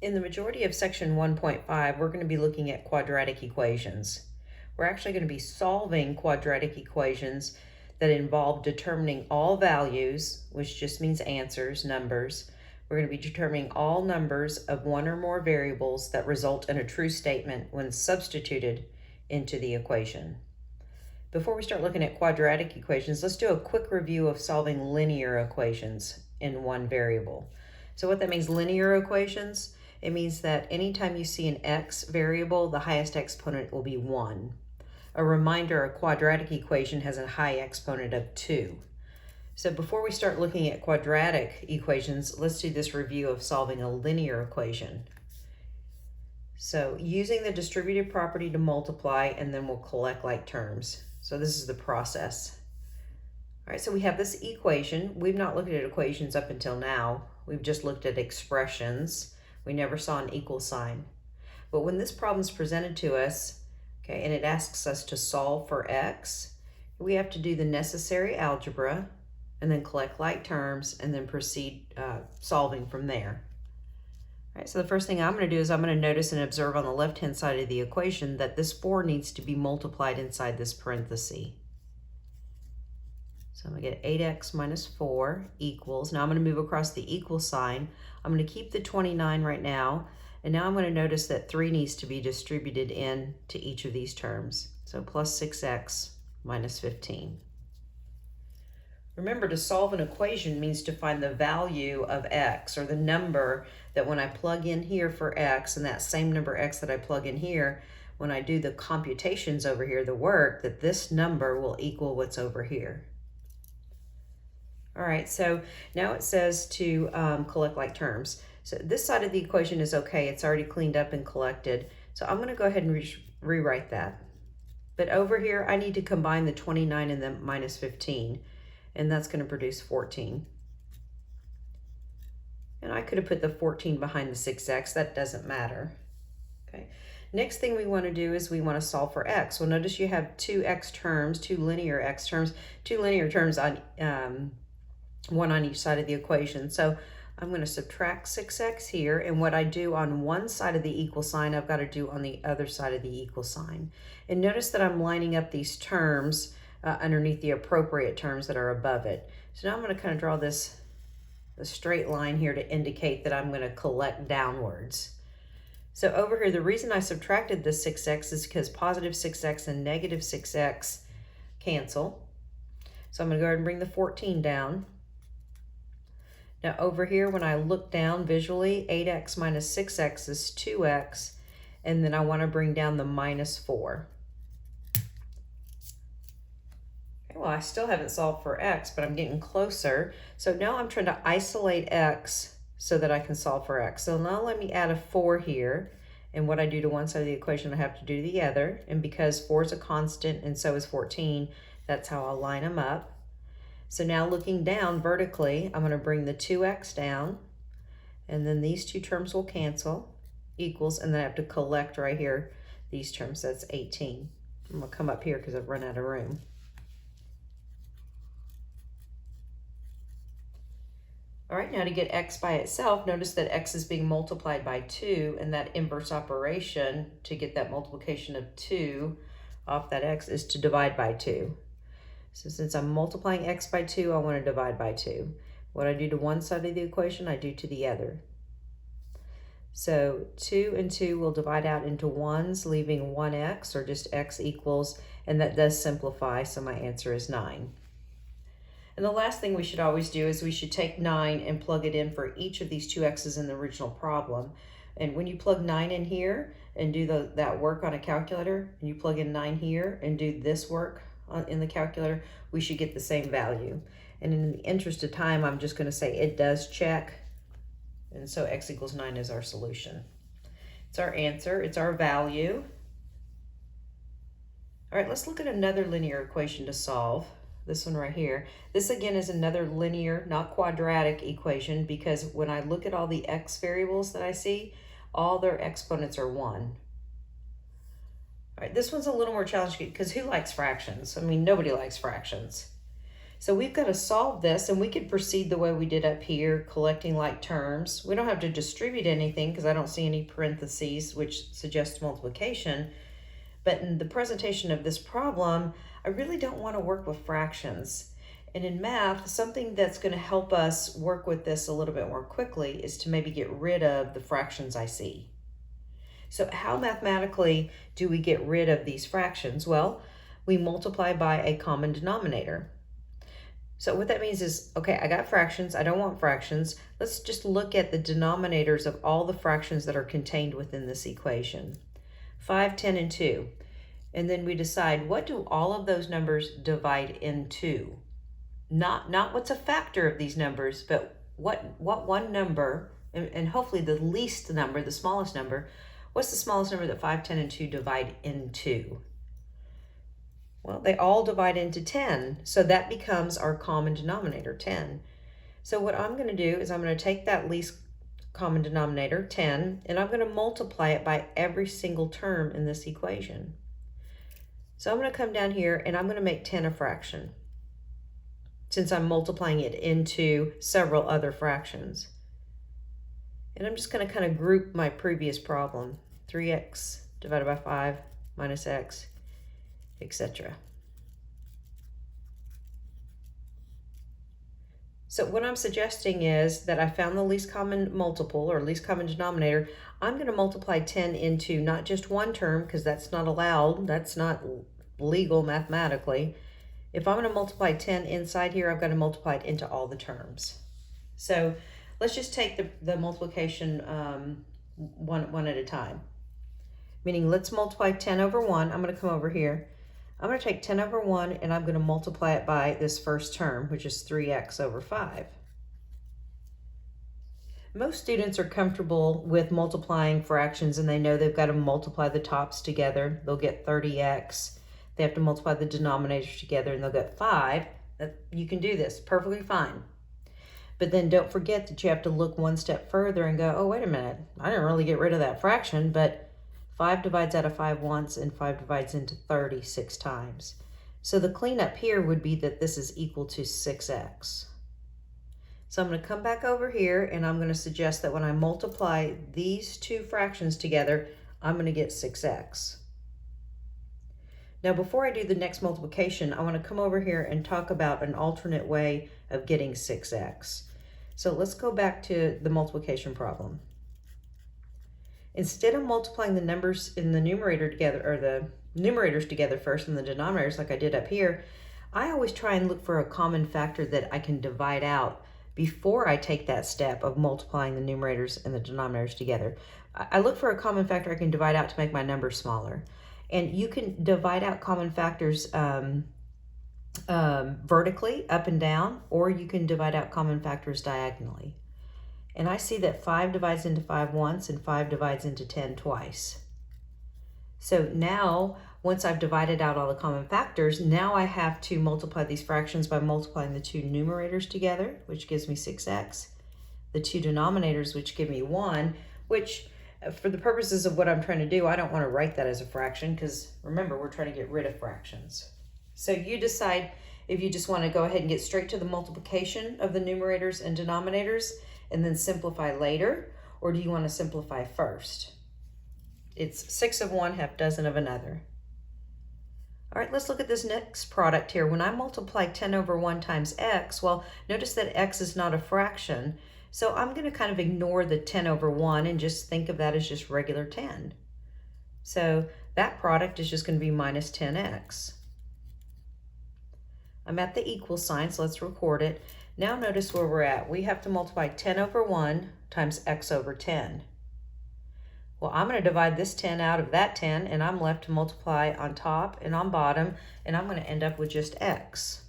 In the majority of section 1.5, we're going to be looking at quadratic equations. We're actually going to be solving quadratic equations that involve determining all values, which just means answers, numbers. We're going to be determining all numbers of one or more variables that result in a true statement when substituted into the equation. Before we start looking at quadratic equations, let's do a quick review of solving linear equations in one variable. So what that means, linear equations, it means that anytime you see an x variable, the highest exponent will be 1. A reminder, a quadratic equation has a high exponent of 2. So before we start looking at quadratic equations, let's do this review of solving a linear equation. So using the distributive property to multiply, and then we'll collect like terms. So this is the process. All right, so we have this equation. We've not looked at equations up until now. We've just looked at expressions. We never saw an equal sign. But when this problem is presented to us, okay, and it asks us to solve for x, we have to do the necessary algebra and then collect like terms and then proceed solving from there. All right, so the first thing I'm going to do is I'm going to notice and observe on the left-hand side of the equation that this 4 needs to be multiplied inside this parenthesis. So I'm going to get 8x minus 4 equals, now I'm going to move across the equal sign. I'm going to keep the 29 right now, and now I'm going to notice that 3 needs to be distributed in to each of these terms. So plus 6x minus 15. Remember, to solve an equation means to find the value of x, or the number that when I plug in here for x, and that same number x that I plug in here, when I do the computations over here, the work, that this number will equal what's over here. All right, so now it says to collect like terms. So this side of the equation is okay. It's already cleaned up and collected. So I'm going to go ahead and rewrite that. But over here, I need to combine the 29 and the minus 15. And that's going to produce 14. And I could have put the 14 behind the 6x. That doesn't matter. Okay. Next thing we want to do is we want to solve for x. Well, notice you have two x terms, two linear terms on one on each side of the equation. So I'm going to subtract 6x here, and what I do on one side of the equal sign, I've got to do on the other side of the equal sign. And notice that I'm lining up these terms underneath the appropriate terms that are above it. So now I'm going to kind of draw this a straight line here to indicate that I'm going to collect downwards. So over here, the reason I subtracted the 6x is because positive 6x and negative 6x cancel. So I'm going to go ahead and bring the 14 down. Now over here, when I look down visually, 8x minus 6x is 2x, and then I want to bring down the minus 4. Well, I still haven't solved for x, but I'm getting closer. So now I'm trying to isolate x so that I can solve for x. So now let me add a 4 here. And what I do to one side of the equation, I have to do to the other. And because 4 is a constant and so is 14, that's how I'll line them up. So now looking down vertically, I'm going to bring the 2x down. And then these two terms will cancel, equals, and then I have to collect right here these terms. That's 18. I'm going to come up here because I've run out of room. All right, now to get x by itself, notice that x is being multiplied by 2, and that inverse operation to get that multiplication of 2 off that x is to divide by 2. So since I'm multiplying x by 2, I want to divide by 2. What I do to one side of the equation, I do to the other. So 2 and 2 will divide out into 1s, leaving 1x, or just x equals, and that does simplify, so my answer is 9. And the last thing we should always do is we should take 9 and plug it in for each of these two x's in the original problem. And when you plug 9 in here and do that work on a calculator, and you plug in 9 here and do this work in the calculator, we should get the same value. And in the interest of time, I'm just going to say it does check. And so x equals 9 is our solution. It's our answer. It's our value. All right, let's look at another linear equation to solve. This one right here. This again is another linear, not quadratic equation, because when I look at all the x variables that I see, all their exponents are 1. All right, this one's a little more challenging because who likes fractions? I mean, nobody likes fractions. So we've got to solve this, and we could proceed the way we did up here, collecting like terms. We don't have to distribute anything because I don't see any parentheses, which suggests multiplication. But in the presentation of this problem, I really don't want to work with fractions. And in math, something that's going to help us work with this a little bit more quickly is to maybe get rid of the fractions I see. So how mathematically do we get rid of these fractions? Well, we multiply by a common denominator. So what that means is, okay, I got fractions, I don't want fractions. Let's just look at the denominators of all the fractions that are contained within this equation. 5, 10, and 2. And then we decide, what do all of those numbers divide into? Not what's a factor of these numbers, but what one number, and hopefully the least number, the smallest number, what's the smallest number that 5, 10, and 2 divide into? Well, they all divide into 10, so that becomes our common denominator, 10. So what I'm going to do is I'm going to take that least common denominator, 10, and I'm going to multiply it by every single term in this equation. So I'm going to come down here and I'm going to make 10 a fraction, since I'm multiplying it into several other fractions. And I'm just going to kind of group my previous problem, 3x divided by 5 minus x, etc. So what I'm suggesting is that I found the least common multiple or least common denominator. I'm going to multiply 10 into not just one term, because that's not allowed, that's not legal mathematically. If I'm going to multiply 10 inside here, I've got to multiply it into all the terms. So let's just take the multiplication one at a time. Meaning, let's multiply 10 over 1. I'm going to come over here. I'm going to take 10 over 1 and I'm going to multiply it by this first term, which is 3x over 5. Most students are comfortable with multiplying fractions, and they know they've got to multiply the tops together. They'll get 30x. They have to multiply the denominators together and they'll get 5. You can do this perfectly fine. But then don't forget that you have to look one step further and go, oh, wait a minute, I didn't really get rid of that fraction, but 5 divides out of 5 once and 5 divides into 30 6 times. So the cleanup here would be that this is equal to 6x. So I'm going to come back over here and I'm going to suggest that when I multiply these two fractions together, I'm going to get 6x. Now, before I do the next multiplication, I want to come over here and talk about an alternate way of getting 6x. So let's go back to the multiplication problem. Instead of multiplying the numbers in the numerator together, or the numerators together first and the denominators like I did up here, I always try and look for a common factor that I can divide out before I take that step of multiplying the numerators and the denominators together. I look for a common factor I can divide out to make my number smaller. And you can divide out common factors vertically, up and down, or you can divide out common factors diagonally. And I see that 5 divides into 5 once and 5 divides into 10 twice. So now, once I've divided out all the common factors, now I have to multiply these fractions by multiplying the two numerators together, which gives me 6x, the two denominators, which give me 1, which for the purposes of what I'm trying to do, I don't want to write that as a fraction because remember, we're trying to get rid of fractions. So you decide if you just want to go ahead and get straight to the multiplication of the numerators and denominators and then simplify later, or do you want to simplify first? It's 6 of one, half dozen of another. All right, let's look at this next product here. When I multiply 10 over 1 times x, well, notice that x is not a fraction. So I'm going to kind of ignore the 10 over 1 and just think of that as just regular 10. So that product is just going to be minus 10x. I'm at the equal sign, so let's record it. Now notice where we're at. We have to multiply 10 over 1 times x over 10. Well, I'm going to divide this 10 out of that 10, and I'm left to multiply on top and on bottom, and I'm going to end up with just x.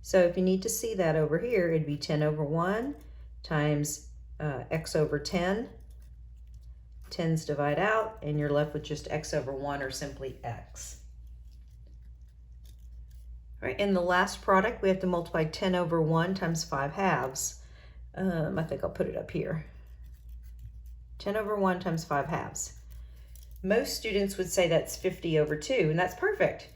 So if you need to see that over here, it'd be 10 over 1 times x over 10. 10's divide out, and you're left with just x over 1, or simply x. All right, in the last product, we have to multiply 10 over 1 times 5 halves. I think I'll put it up here. 10 over 1 times 5 halves. Most students would say that's 50 over 2, and that's perfect.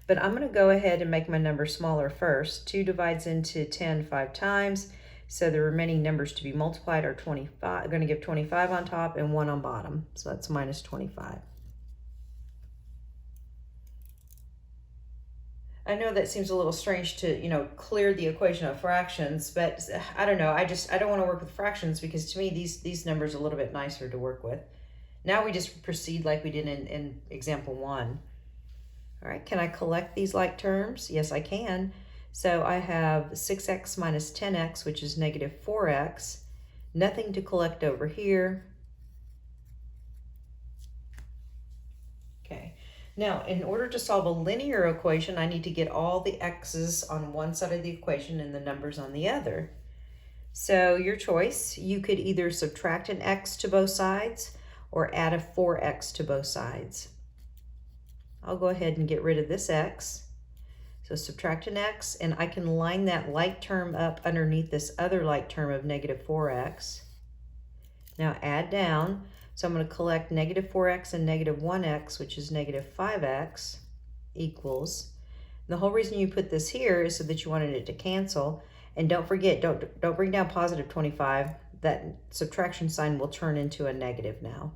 But I'm going to go ahead and make my number smaller first. 2 divides into 10 5 times. So the remaining numbers to be multiplied are 25. I'm going to give 25 on top and 1 on bottom. So that's minus 25. I know that seems a little strange to, clear the equation of fractions, but I don't know. I don't want to work with fractions because to me these numbers are a little bit nicer to work with. Now we just proceed like we did in example 1. All right, can I collect these like terms? Yes, I can. So I have 6x minus 10x, which is negative 4x. Nothing to collect over here. Okay, now in order to solve a linear equation, I need to get all the x's on one side of the equation and the numbers on the other. So your choice, you could either subtract an x to both sides or add a 4x to both sides. I'll go ahead and get rid of this x. So subtract an x, and I can line that like term up underneath this other like term of negative 4x. Now add down. So I'm going to collect negative 4x and negative 1x, which is negative 5x, equals. And the whole reason you put this here is so that you wanted it to cancel. And don't forget, don't bring down positive 25. That subtraction sign will turn into a negative now.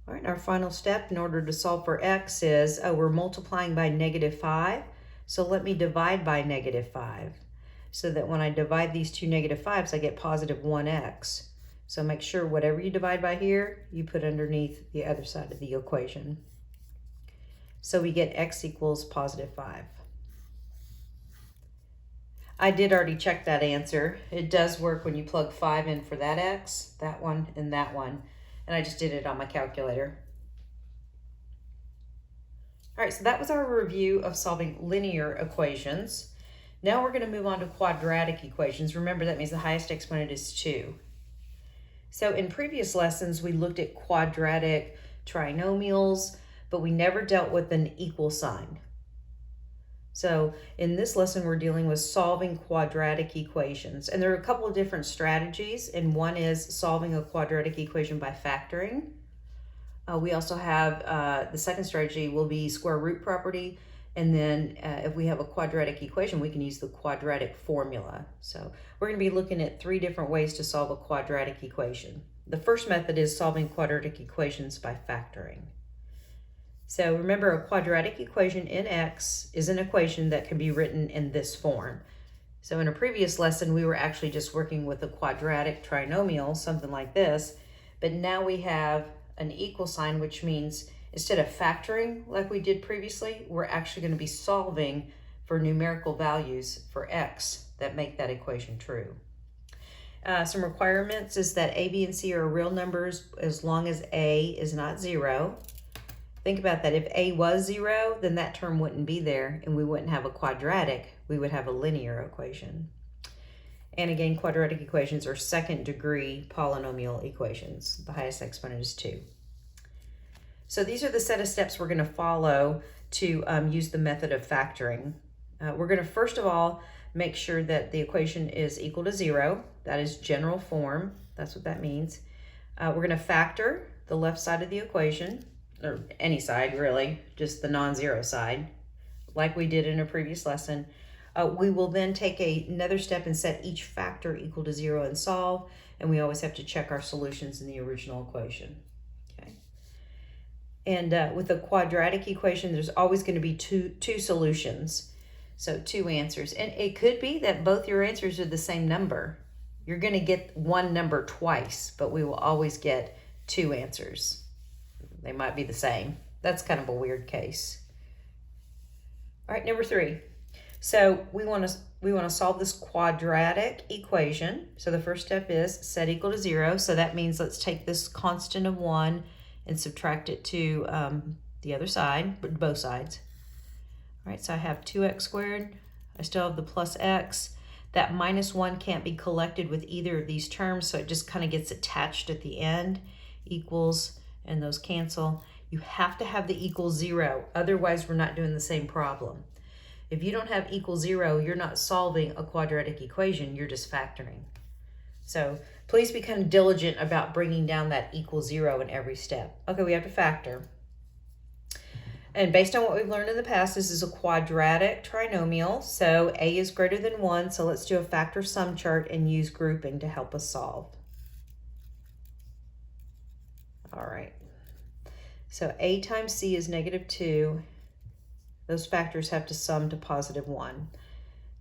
All right, our final step in order to solve for x is, we're multiplying by negative 5. So let me divide by negative 5. So that when I divide these two negative 5s, I get positive 1x. So make sure whatever you divide by here, you put underneath the other side of the equation. So we get x equals positive 5. I did already check that answer. It does work when you plug 5 in for that x, that one, and that one. And I just did it on my calculator. All right, so that was our review of solving linear equations. Now we're going to move on to quadratic equations. Remember, that means the highest exponent is 2. So in previous lessons, we looked at quadratic trinomials, but we never dealt with an equal sign. So in this lesson, we're dealing with solving quadratic equations. And there are a couple of different strategies, and one is solving a quadratic equation by factoring. We also have the second strategy will be square root property. And then if we have a quadratic equation, we can use the quadratic formula. So we're going to be looking at 3 different ways to solve a quadratic equation. The first method is solving quadratic equations by factoring. So remember, a quadratic equation in x is an equation that can be written in this form. So in a previous lesson, we were actually just working with a quadratic trinomial, something like this. But now we have an equal sign, which means instead of factoring like we did previously, we're actually going to be solving for numerical values for x that make that equation true. Some requirements is that a, b, and c are real numbers as long as a is not 0. Think about that. If a was 0, then that term wouldn't be there and we wouldn't have a quadratic. We would have a linear equation. And again, quadratic equations are second degree polynomial equations. The highest exponent is 2. So these are the set of steps we're going to follow to use the method of factoring. We're going to first of all make sure that the equation is equal to 0. That is general form. That's what that means. We're going to factor the left side of the equation, or any side really, just the non-zero side, like we did in a previous lesson. We will then take another step and set each factor equal to 0 and solve, and we always have to check our solutions in the original equation. Okay. And with a quadratic equation, there's always going to be two solutions, so 2 answers. And it could be that both your answers are the same number. You're going to get one number twice, but we will always get 2 answers. They might be the same. That's kind of a weird case. All right, number 3. So we want to solve this quadratic equation. So the first step is set equal to 0. So that means let's take this constant of 1 and subtract it to the other side, but both sides. All right, so I have 2x squared. I still have the plus x. That minus 1 can't be collected with either of these terms, so it just kind of gets attached at the end. Equals, and those cancel. You have to have the equal 0, otherwise we're not doing the same problem. If you don't have equal 0, you're not solving a quadratic equation, you're just factoring. So Please be kind of diligent about bringing down that equal 0 in every step. Okay, we have to factor. And based on what we've learned in the past, this is a quadratic trinomial. So a is greater than 1. So let's do a factor sum chart and use grouping to help us solve. All right. So a times c is -2. Those factors have to sum to +1.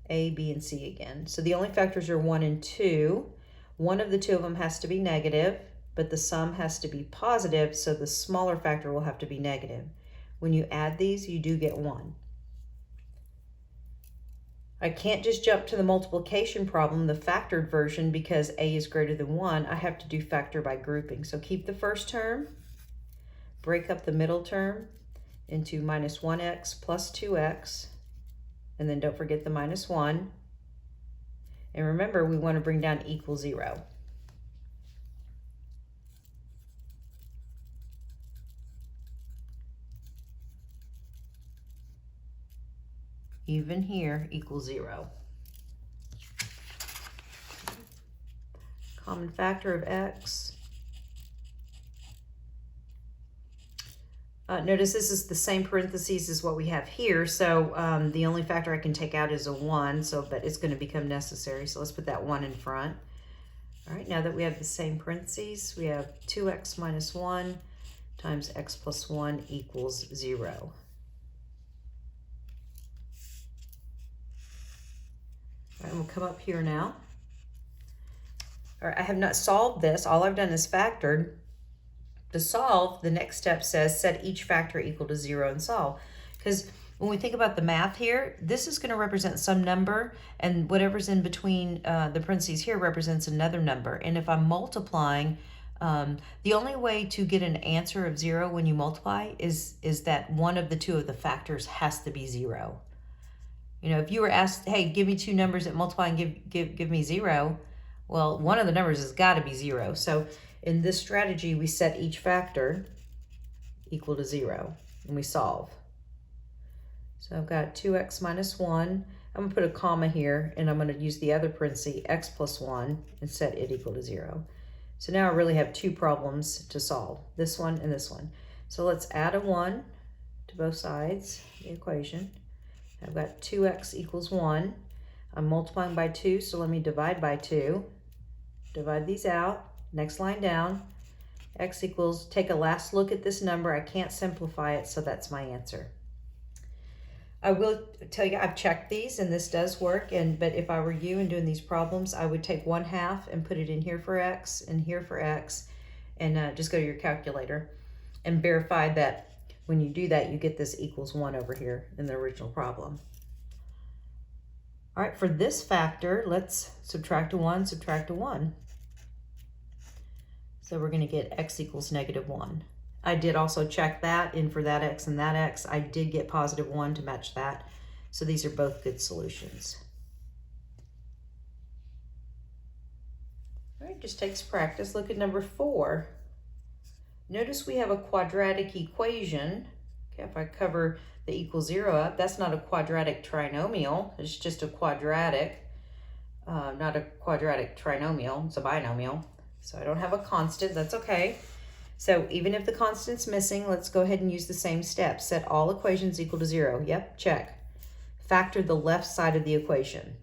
A, B, and C again. So the only factors are 1 and 2. One of the two of them has to be negative, but the sum has to be positive, so the smaller factor will have to be negative. When you add these, you do get 1. I can't just jump to the multiplication problem, the factored version, because a is greater than 1. I have to do factor by grouping. So keep the first term, break up the middle term into -1x plus 2x, and then don't forget the -1. And remember, we want to bring down equal 0. Even here equals 0. Common factor of x. Notice this is the same parentheses as what we have here, so the only factor I can take out is a 1, but it's going to become necessary, so let's put that 1 in front. All right, now that we have the same parentheses, we have 2x minus 1 times x plus 1 equals 0. All right, we'll come up here now. All right, I have not solved this. All I've done is factored. To solve, the next step says set each factor equal to 0 and solve. Because when we think about the math here, this is going to represent some number, and whatever's in between the parentheses here represents another number. And if I'm multiplying, the only way to get an answer of 0 when you multiply is that one of the two of the factors has to be 0. You know, if you were asked, hey, give me two numbers that multiply and give me 0, well, one of the numbers has got to be 0. So in this strategy, we set each factor equal to 0, and we solve. So I've got 2x minus 1. I'm going to put a comma here, and I'm going to use the other parenthesis, x plus 1, and set it equal to 0. So now I really have two problems to solve, this one and this one. So let's add a 1 to both sides of the equation. I've got 2x equals 1. I'm multiplying by 2, so let me divide by 2. Divide these out. Next line down, x equals, take a last look at this number. I can't simplify it, so that's my answer. I will tell you, I've checked these, and this does work, but if I were you and doing these problems, I would take 1/2 and put it in here for x and here for x, and just go to your calculator and verify that when you do that, you get this equals 1 over here in the original problem. All right, for this factor, let's subtract a 1, subtract a 1. So we're going to get x equals -1. I did also check that, and for that x and that x, I did get +1 to match that. So these are both good solutions. All right, just takes practice. Look at number 4. Notice we have a quadratic equation. Okay, if I cover the equal 0 up, that's not a quadratic trinomial. It's just a quadratic, not a quadratic trinomial. It's a binomial. So I don't have a constant, that's okay. So even if the constant's missing, let's go ahead and use the same steps. Set all equations equal to 0. Yep, check. Factor the left side of the equation.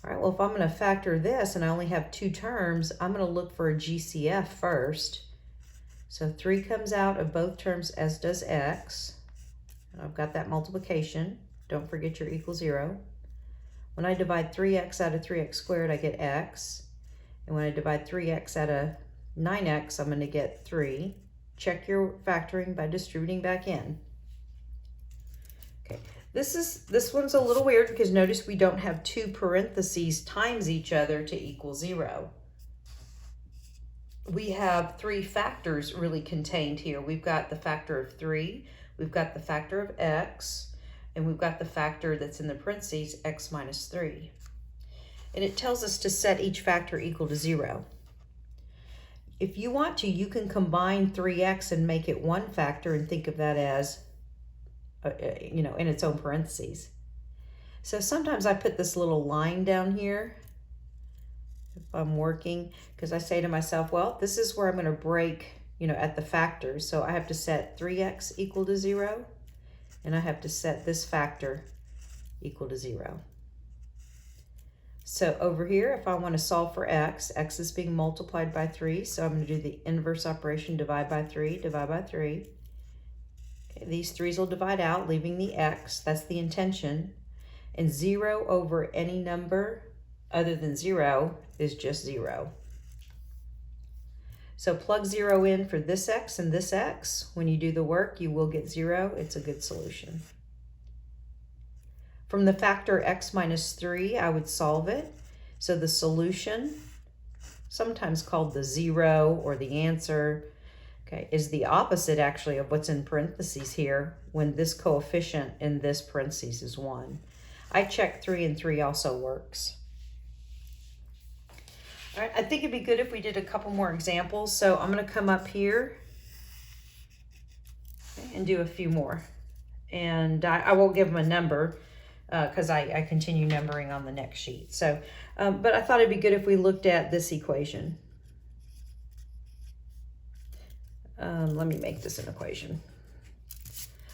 All right, well, if I'm going to factor this and I only have 2 terms, I'm going to look for a GCF first. So 3 comes out of both terms, as does x. And I've got that multiplication. Don't forget your equal 0. When I divide 3x out of 3x squared, I get x. And when I divide 3x out of 9x, I'm going to get 3. Check your factoring by distributing back in. Okay, this one's a little weird because notice we don't have 2 parentheses times each other to equal 0. We have 3 factors really contained here. We've got the factor of 3, we've got the factor of x, and we've got the factor that's in the parentheses, x minus 3. And it tells us to set each factor equal to 0. If you want to, you can combine 3x and make it one factor and think of that as, in its own parentheses. So sometimes I put this little line down here. if I'm working, because I say to myself, well, this is where I'm going to break, at the factors. So I have to set 3x equal to 0, and I have to set this factor equal to 0. So over here, if I want to solve for x is being multiplied by 3, so I'm going to do the inverse operation, divide by 3, divide by 3. Okay, these 3's will divide out, leaving the x, that's the intention. And 0 over any number other than 0 is just 0. So plug 0 in for this x and this x. When you do the work, you will get 0. It's a good solution. From the factor x minus 3, I would solve it. So the solution, sometimes called the 0 or the answer, okay, is the opposite actually of what's in parentheses here when this coefficient in this parentheses is 1. I checked 3 and 3 also works. All right, I think it'd be good if we did a couple more examples. So I'm going to come up here and do a few more. And I won't give them a number because I continue numbering on the next sheet. So, but I thought it'd be good if we looked at this equation. Let me make this an equation.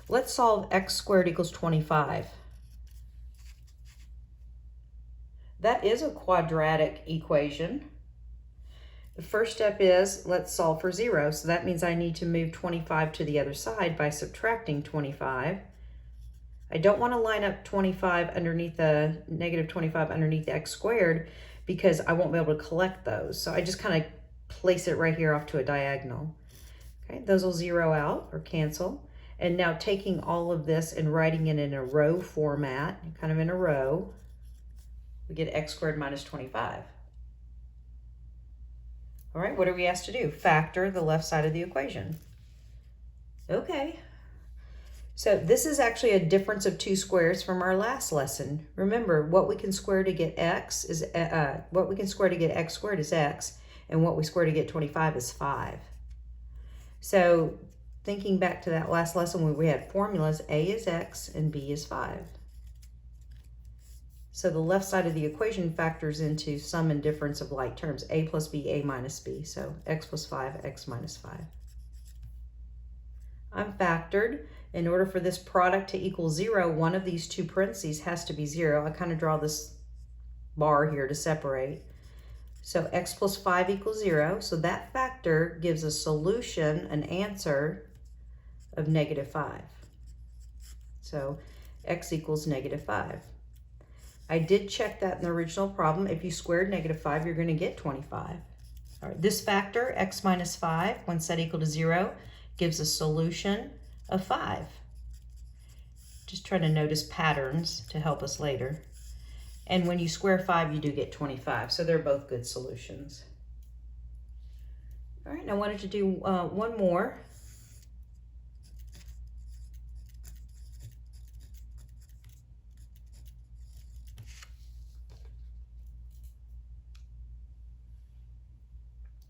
Let's solve x squared equals 25. That is a quadratic equation. The first step is let's solve for 0. So that means I need to move 25 to the other side by subtracting 25. I don't want to line up 25 underneath the negative 25 underneath the x squared because I won't be able to collect those. So I just kind of place it right here off to a diagonal. Okay, those will zero out or cancel. And now taking all of this and writing it in a row format, kind of in a row, we get x squared minus 25. All right, what are we asked to do? Factor the left side of the equation. Okay. So this is actually a difference of 2 squares from our last lesson. Remember, what we can square to get x is what we can square to get x squared is x, and what we square to get 25 is 5. So thinking back to that last lesson where we had formulas, a is x and b is 5. So the left side of the equation factors into sum and difference of like terms, a plus b, a minus b. So x plus 5, x minus 5. I'm factored. In order for this product to equal 0, one of these two parentheses has to be 0. I kind of draw this bar here to separate. So x plus 5 equals 0. So that factor gives a solution, an answer of negative 5. So x equals negative 5. I did check that in the original problem. If you squared negative 5, you're going to get 25. All right, this factor, x minus 5, when set equal to 0, gives a solution of 5. Just trying to notice patterns to help us later. And when you square 5, you do get 25. So they're both good solutions. All right, and I wanted to do one more.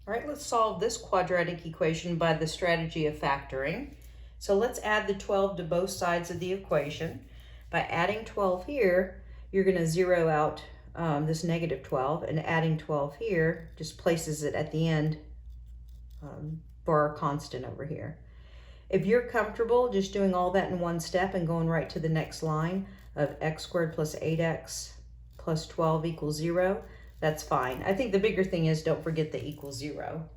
All right, let's solve this quadratic equation by the strategy of factoring. So let's add the 12 to both sides of the equation. By adding 12 here, you're going to zero out this negative 12, and adding 12 here just places it at the end for our constant over here. If you're comfortable just doing all that in one step and going right to the next line of x squared plus 8x plus 12 equals 0, that's fine. I think the bigger thing is don't forget the equals 0.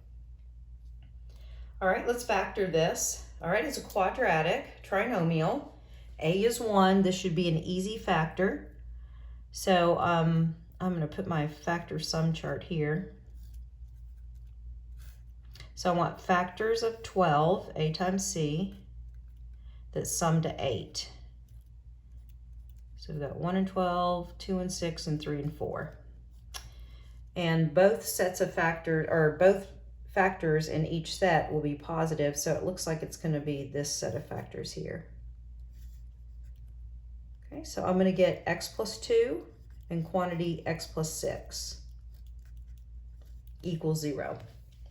All right, let's factor this. All right, it's a quadratic trinomial. A is 1. This should be an easy factor. So I'm going to put my factor sum chart here. So I want factors of 12, a times c, that sum to 8. So we've got 1 and 12, 2 and 6, and 3 and 4. And both sets of factors, or both factors in each set will be positive, so it looks like it's going to be this set of factors here. Okay, so I'm going to get x plus 2 and quantity x plus 6 equals 0.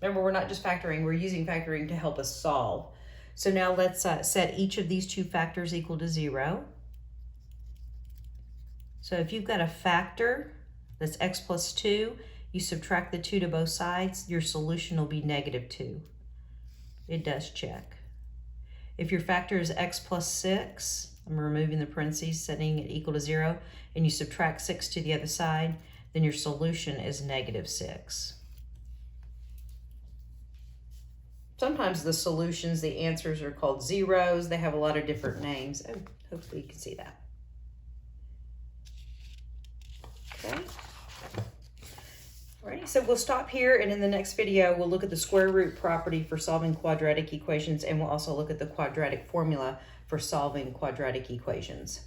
Remember, we're not just factoring, we're using factoring to help us solve. So now let's set each of these two factors equal to 0. So if you've got a factor that's x plus 2, you subtract the 2 to both sides, your solution will be -2. It does check. If your factor is x plus 6, I'm removing the parentheses, setting it equal to 0, and you subtract 6 to the other side, then your solution is -6. Sometimes the solutions, the answers are called zeros. They have a lot of different names. Oh, hopefully you can see that. Okay. Alrighty, so we'll stop here, and in the next video, we'll look at the square root property for solving quadratic equations, and we'll also look at the quadratic formula for solving quadratic equations.